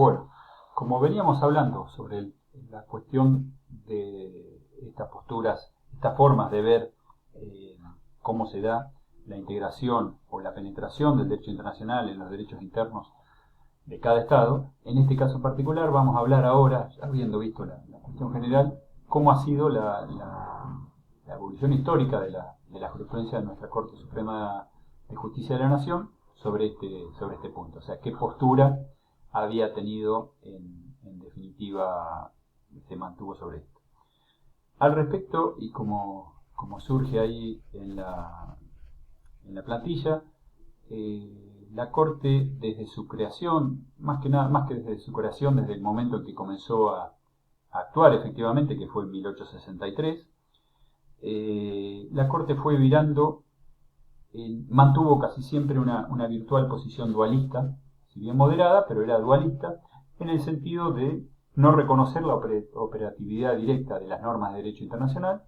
Bueno, como veníamos hablando sobre la cuestión de estas posturas, estas formas de ver cómo se da la integración o la penetración del derecho internacional en los derechos internos de cada Estado, en este caso en particular vamos a hablar ahora, ya habiendo visto la cuestión general, cómo ha sido la evolución histórica de la jurisprudencia de nuestra Corte Suprema de Justicia de la Nación sobre este punto. O sea, qué postura había tenido en definitiva se mantuvo sobre esto. Al respecto, y como surge ahí en la plantilla, la Corte desde su creación, más que desde su creación, desde el momento en que comenzó a actuar efectivamente, que fue en 1863, la Corte fue virando, mantuvo casi siempre una virtual posición dualista, si bien moderada, pero era dualista, en el sentido de no reconocer la operatividad directa de las normas de derecho internacional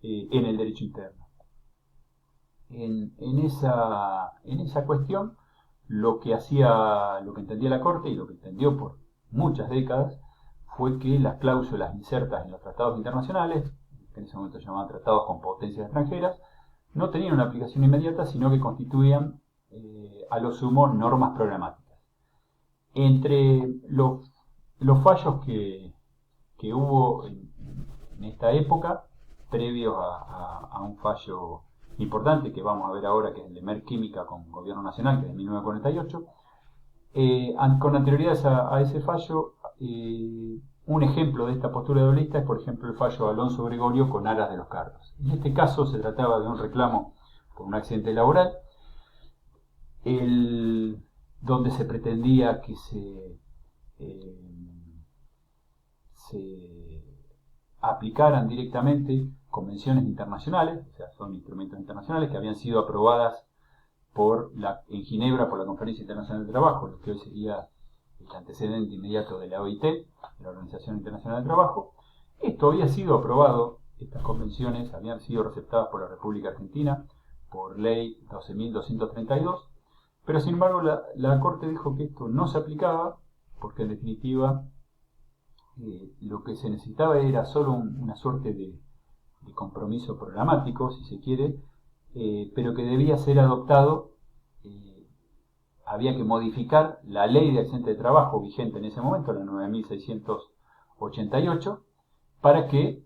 en el derecho interno. En esa cuestión, lo que entendía la Corte y lo que entendió por muchas décadas fue que las cláusulas insertas en los tratados internacionales, que en ese momento se llamaban tratados con potencias extranjeras, no tenían una aplicación inmediata, sino que constituían a lo sumo normas programáticas. Entre los fallos que hubo en esta época, previos a un fallo importante que vamos a ver ahora, que es el de Merck Química con Gobierno Nacional, que es de 1948, con anterioridad a ese fallo, un ejemplo de esta postura dualista es, por ejemplo, el fallo de Alonso Gregorio con Aras de los Carros. En este caso se trataba de un reclamo por un accidente laboral, donde se pretendía que se aplicaran directamente convenciones internacionales, o sea, son instrumentos internacionales que habían sido aprobadas en Ginebra por la Conferencia Internacional del Trabajo, lo que hoy sería el antecedente inmediato de la OIT, de la Organización Internacional del Trabajo. Esto había sido aprobado, estas convenciones habían sido receptadas por la República Argentina por ley 12.232, pero sin embargo la Corte dijo que esto no se aplicaba porque en definitiva lo que se necesitaba era solo una suerte de compromiso programático, si se quiere, pero que debía ser adoptado. Había que modificar la ley de accidente de trabajo vigente en ese momento, la 9.688, para que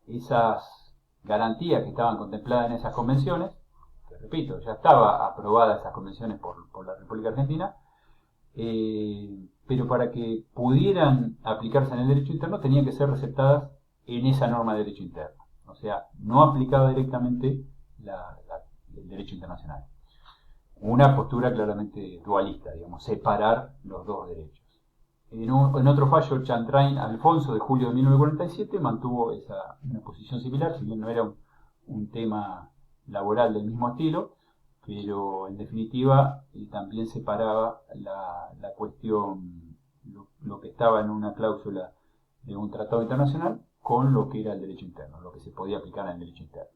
esas garantías que estaban contempladas en esas convenciones, que repito, ya estaba aprobada esas convenciones por la República Argentina, pero para que pudieran aplicarse en el derecho interno tenían que ser receptadas en esa norma de derecho interno. O sea, no aplicaba directamente el derecho internacional. Una postura claramente dualista, digamos, separar los dos derechos. En otro fallo, Chantrain Alfonso, de julio de 1947, mantuvo una posición similar, si bien no era un tema laboral del mismo estilo, pero en definitiva también separaba la cuestión, lo que estaba en una cláusula de un tratado internacional con lo que era el derecho interno, lo que se podía aplicar en el derecho interno.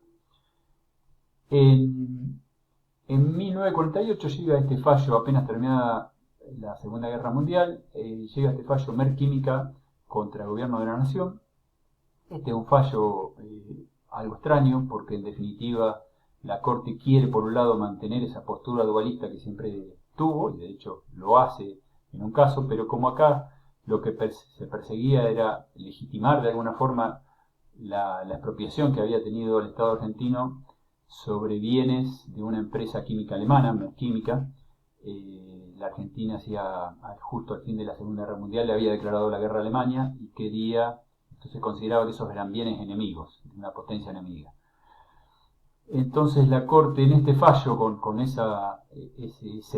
En 1948 llega este fallo, apenas terminada la Segunda Guerra Mundial, llega este fallo Merck Química contra el Gobierno de la Nación. Este es un fallo algo extraño porque en definitiva la Corte quiere por un lado mantener esa postura dualista que siempre tuvo, y de hecho lo hace en un caso, pero como acá lo que se perseguía era legitimar de alguna forma la expropiación que había tenido el Estado argentino sobre bienes de una empresa química alemana, Merck Química. La Argentina justo al fin de la Segunda Guerra Mundial le había declarado la guerra a Alemania y entonces consideraba que esos eran bienes enemigos, de una potencia enemiga. Entonces la Corte en este fallo, con ese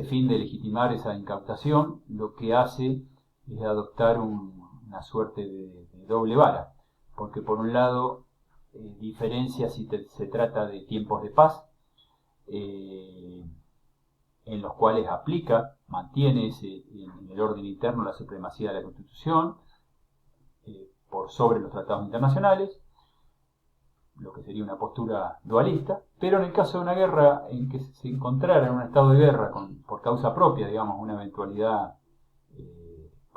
fin de legitimar esa incautación, lo que hace es adoptar una suerte de doble vara, porque por un lado diferencia si se trata de tiempos de paz, en los cuales mantiene en el orden interno la supremacía de la Constitución por sobre los tratados internacionales, lo que sería una postura dualista, pero en el caso de una guerra en que se encontrara en un estado de guerra por causa propia, digamos, una eventualidad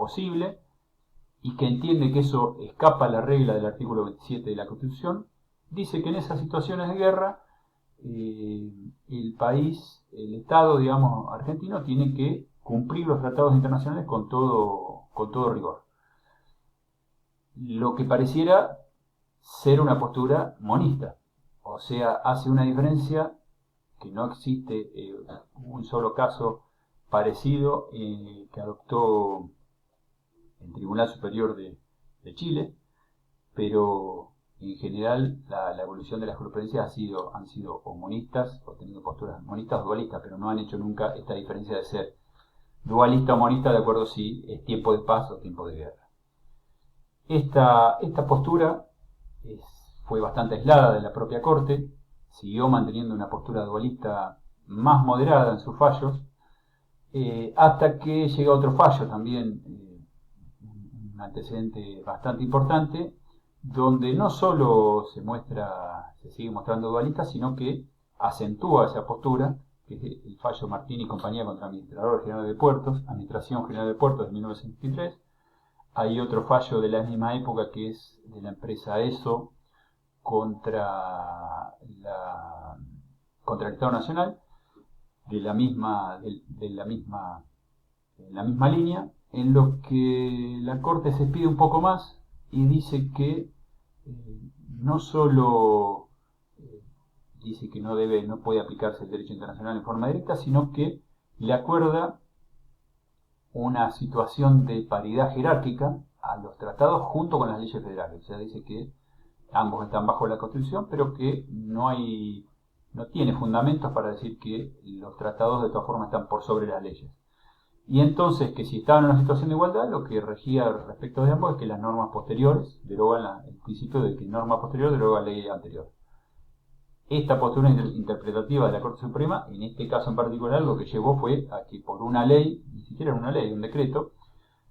posible y que entiende que eso escapa a la regla del artículo 27 de la Constitución, dice que en esas situaciones de guerra el país, el Estado, digamos, argentino, tiene que cumplir los tratados internacionales con todo rigor. Lo que pareciera ser una postura monista, o sea, hace una diferencia que no existe un solo caso parecido que adoptó el Tribunal Superior de Chile, pero en general la evolución de las jurisprudencias han sido o monistas, o tenido posturas monistas o dualistas, pero no han hecho nunca esta diferencia de ser dualista o monista de acuerdo si es tiempo de paz o tiempo de guerra. Esta postura fue bastante aislada de la propia Corte, siguió manteniendo una postura dualista más moderada en sus fallos, hasta que llega otro fallo también, un antecedente bastante importante, donde no solo se sigue mostrando dualista, sino que acentúa esa postura, que es el fallo Martín y compañía contra Administrador General de Puertos, Administración General de Puertos de 1973. Hay otro fallo de la misma época que es de la empresa ESO contra el Estado Nacional, de la misma línea, en lo que la Corte se pide un poco más y dice que no solo dice que no puede aplicarse el derecho internacional en forma directa, sino que le acuerda una situación de paridad jerárquica a los tratados junto con las leyes federales. O sea, dice que ambos están bajo la Constitución, pero que no tiene fundamentos para decir que los tratados de todas formas están por sobre las leyes. Y entonces que si estaban en una situación de igualdad, lo que regía respecto de ambos es que las normas posteriores derogan el principio de que norma posterior deroga ley anterior. Esta postura interpretativa de la Corte Suprema, en este caso en particular, lo que llevó fue a que por una ley, ni siquiera una ley, un decreto,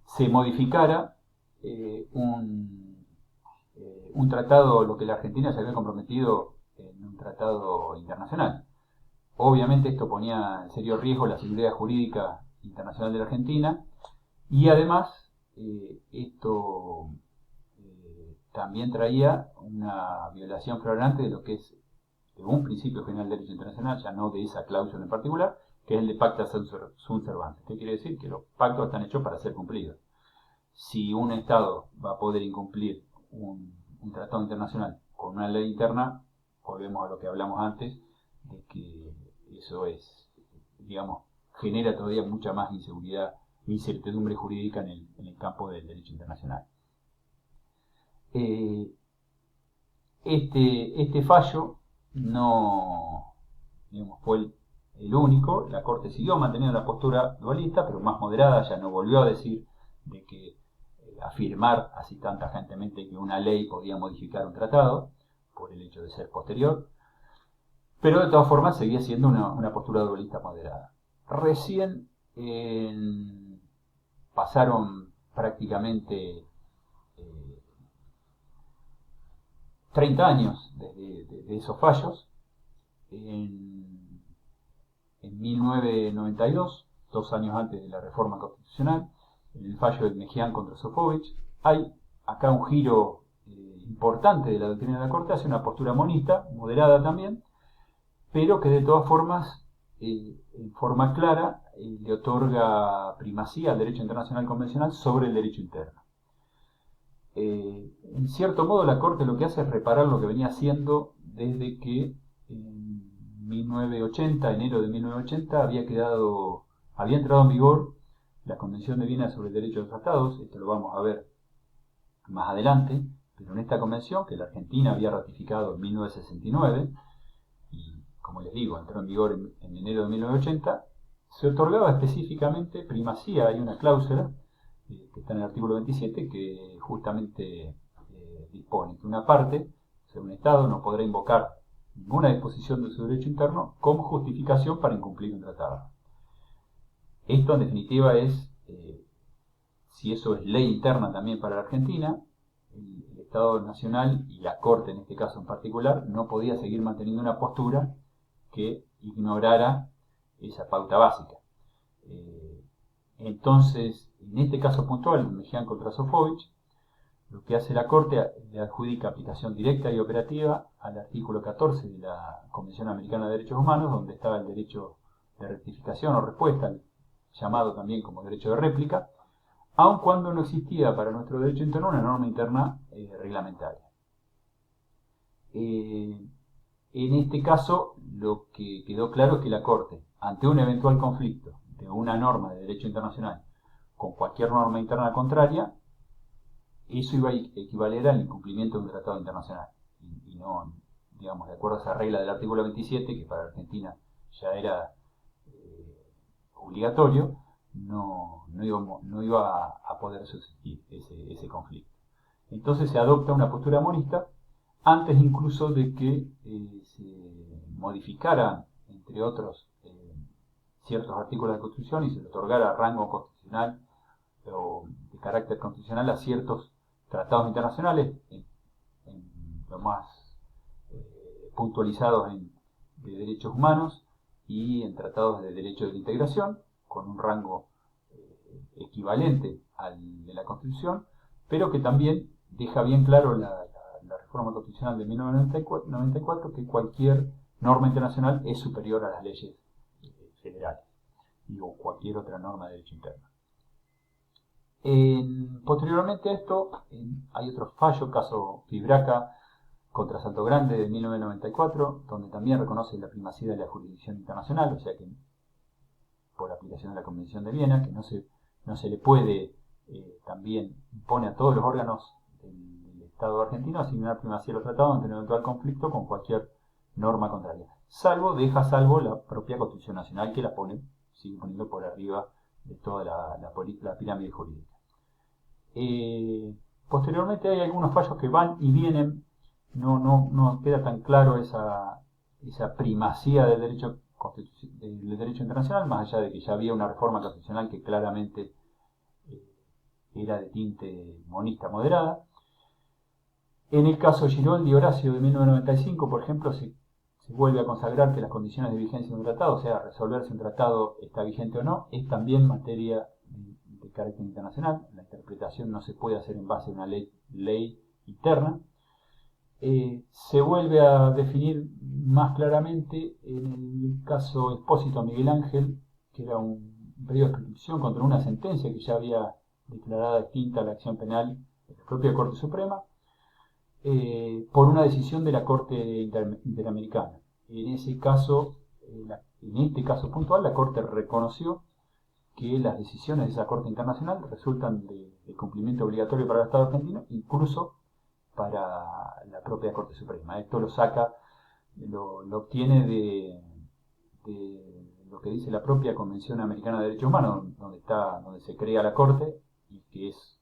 se modificara un tratado, lo que la Argentina se había comprometido en un tratado internacional. Obviamente esto ponía en serio riesgo la seguridad jurídica internacional de la Argentina y además esto también traía una violación flagrante de lo que es un principio general del derecho internacional, ya no de esa cláusula en particular, que es el de pacta sunt servanda. ¿Qué quiere decir? Que los pactos están hechos para ser cumplidos. Si un Estado va a poder incumplir un tratado internacional con una ley interna, volvemos a lo que hablamos antes, de que eso digamos, genera todavía mucha más incertidumbre jurídica en el campo del derecho internacional. Este fallo no, digamos, fue el único. La Corte siguió manteniendo la postura dualista, pero más moderada, ya no volvió a decir de que afirmar así tan tajantemente que una ley podía modificar un tratado por el hecho de ser posterior, pero de todas formas seguía siendo una postura dualista moderada. Recién pasaron prácticamente 30 años desde esos fallos. En 1992, 2 años antes de la reforma constitucional, en el fallo de Mejián contra Sofovich, hay acá un giro importante de la doctrina de la Corte, hace una postura monista, moderada también, pero que de todas formas, en forma clara, le otorga primacía al derecho internacional convencional sobre el derecho interno. En cierto modo la Corte lo que hace es reparar lo que venía haciendo desde que en 1980, enero de 1980, había entrado en vigor la Convención de Viena sobre el Derecho de los Tratados. Esto lo vamos a ver más adelante, pero en esta convención, que la Argentina había ratificado en 1969, y como les digo, entró en vigor en enero de 1980, se otorgaba específicamente primacía. Hay una cláusula que está en el artículo 27 que justamente dispone que una parte, o sea, un Estado, no podrá invocar ninguna disposición de su derecho interno como justificación para incumplir un tratado. Esto en definitiva es, si eso es ley interna también para la Argentina, el Estado Nacional y la Corte en este caso en particular no podía seguir manteniendo una postura que ignorara esa pauta básica. Entonces, En este caso puntual, Mejián contra Sofovich, lo que hace la Corte le adjudica aplicación directa y operativa al artículo 14 de la Convención Americana de Derechos Humanos, donde estaba el derecho de rectificación o respuesta, llamado también como derecho de réplica, aun cuando no existía para nuestro derecho interno una norma interna reglamentaria. En este caso, lo que quedó claro es que la Corte, ante un eventual conflicto de una norma de derecho internacional con cualquier norma interna contraria, eso iba a equivaler al incumplimiento de un tratado internacional. Y no, digamos, de acuerdo a esa regla del artículo 27, que para Argentina ya era obligatorio, no iba a poder subsistir ese conflicto. Entonces se adopta una postura monista antes incluso de que se modificaran, entre otros, ciertos artículos de la Constitución y se le otorgara rango constitucional o de carácter constitucional a ciertos tratados internacionales, en lo más puntualizados de derechos humanos y en tratados de derecho de la integración, con un rango equivalente al de la Constitución, pero que también deja bien claro la reforma constitucional de 1994 que cualquier norma internacional es superior a las leyes federales o cualquier otra norma de derecho interno. Posteriormente a esto hay otro fallo, caso Fibraca contra Salto Grande de 1994, donde también reconoce la primacía de la jurisdicción internacional, o sea que por aplicación de la Convención de Viena, que no se le puede, también impone a todos los órganos del Estado argentino asignar primacía a los tratados ante un eventual conflicto con cualquier norma contraria. Deja salvo la propia Constitución Nacional, que sigue poniendo por arriba de toda la pirámide jurídica. Posteriormente hay algunos fallos que van y vienen, no queda tan claro esa primacía del derecho internacional, más allá de que ya había una reforma constitucional que claramente era de tinte monista moderada. En el caso Giroldi Horacio de 1995, por ejemplo, se vuelve a consagrar que las condiciones de vigencia de un tratado, o sea, resolver si un tratado está vigente o no, es también materia de carácter internacional. La interpretación no se puede hacer en base a una ley interna. Se vuelve a definir más claramente en el caso Expósito Miguel Ángel, que era un pedido de prescripción contra una sentencia que ya había declarada extinta la acción penal de la propia Corte Suprema, por una decisión de la Corte Interamericana. En este caso puntual, la Corte reconoció que las decisiones de esa Corte Internacional resultan de cumplimiento obligatorio para el Estado argentino, incluso para la propia Corte Suprema. Esto lo obtiene de lo que dice la propia Convención Americana de Derechos Humanos, donde se crea la Corte y que es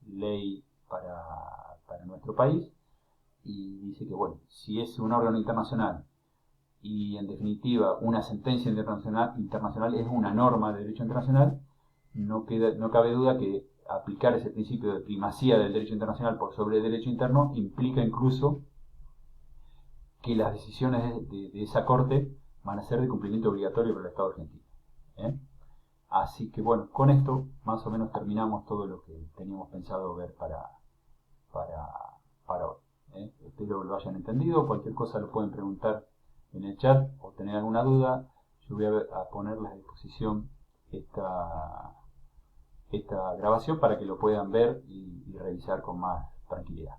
ley para nuestro país, y dice que, bueno, si es un órgano internacional y en definitiva una sentencia internacional es una norma de derecho internacional, no cabe duda que aplicar ese principio de primacía del derecho internacional por sobre el derecho interno implica incluso que las decisiones de esa Corte van a ser de cumplimiento obligatorio para el Estado argentino. Así que bueno, con esto más o menos terminamos todo lo que teníamos pensado ver para hoy. Espero que lo hayan entendido. Cualquier cosa lo pueden preguntar en el chat o tener alguna duda. Yo voy a ponerles a disposición esta grabación para que lo puedan ver y revisar con más tranquilidad.